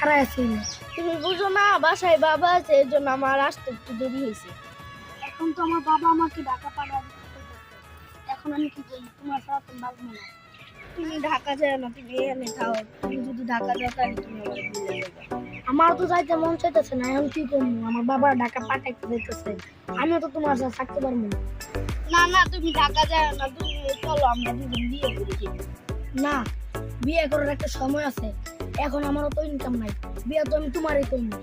খারাপ আছি না। তুমি বুঝো না বাসায় বাবা আছে, এর জন্য আমার আসতে একটু দেরি হয়েছে। এখন তো আমার বাবা আমাকে ঢাকা পাঠায় দিতে বলছে। এখন আমি কি করি? তোমার ছাড়া তো বাঁচবো না। তুমি ঢাকা যাও না, তুমি এখানে থাও। তুমি যদি ঢাকা যাও তাহলে তুমি আমার ভুলে যাবে। আমার তো যাইতে মন চাইতেছে না, এখন কি করবো? আমার বাবা ঢাকা পাঠাইতে দিতেছে, আমিও তো তোমার সাথে থাকতে পারবো না। না না, তুমি ঢাকা যাও না, তুমি চলো আমরা দুজন বিয়ে করে দিই। না, বিয়ে করার একটা সময় আছে, এখন আমারও তো ইনকাম নাই, বিয়ে তো আমি তোমারই করবো।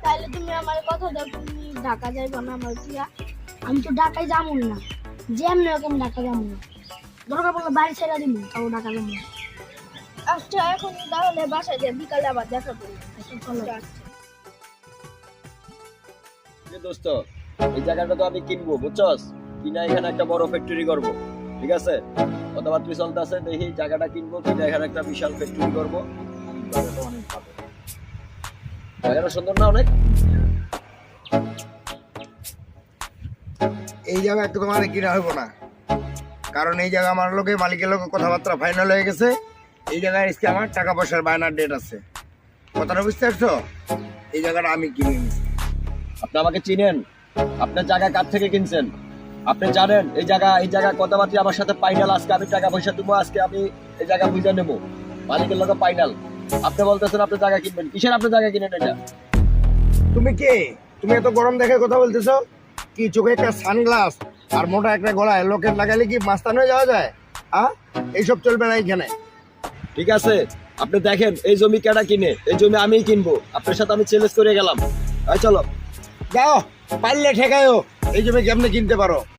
তাহলে তুমি আমার কথা দাও, তুমি ঢাকা যাইবা না আমার বিয়া? আমি তো ঢাকায় যাবো না, যেমনি হোক আমি ঢাকা যাবো না। দরকার পড়লে বাড়ি ছেড়ে দিব, তাও ঢাকা যাবো না। আচ্ছা এখন তাহলে বাসায় যাই, বিকালে আবার দেখা করি। চলো। দোস্ত, এই জায়গাটা তো আমি কিনবো, বুঝছস? কিনা এখানে একটা বড় ফ্যাক্টরি করব, ঠিক আছে? কথাবার্তা চলতেছে, দেখি জায়গাটা কিনবো, কিনা এখানে একটা বিশাল ফ্যাক্টরি করবো। জায়গাটা অনেক ভালো, জায়গাটা সুন্দর না অনেক? এই জায়গা একটু তোমার কিনা হইব না, কারণ এই জায়গা আমার লোকে মালিকের লোক কথাবার্তা ফাইনাল হয়ে গেছে। এই জায়গায় আজকে আমার টাকা পয়সার বায়নার ডেট আছে, কথাটা বুঝতে পারছো? এই জায়গাটা আমি কিনে নিয়েছি। আপনি আমাকে চিনেন? আপনার জায়গা কার থেকে কিনছেন আপনি জানেন? এই জায়গা কথাবার্তা আমার সাথে ফাইনাল। আজকে আমি টাকা পয়সা দেবো, আজকে আমি এই জায়গা বুঝে নেবো, মালিকের লোক ফাইনাল। আপনি বলতেছেন আপনি জায়গা কিনবেন, কিসের আপনি জায়গা কিনেন এটা? তুমি কে? তুমি এত গরম দেখে কথা বলতেছো? কি চোখে একটা সানগ্লাস আর মোটা একটা গলায় লোকের লাগালে কি মাস্তান হয়ে যাওয়া যায়? এইসব চলবে না এইখানে। ঠিক আছে, আপনি দেখেন এই জমি কেডা কিনে, এই জমি আমিই কিনবো। আপনার সাথে আমি চ্যালেঞ্জ করে গেলাম। চলো যাও, পারলে ঠেকায়ও, এই জমি কেমনে কিনতে পারো।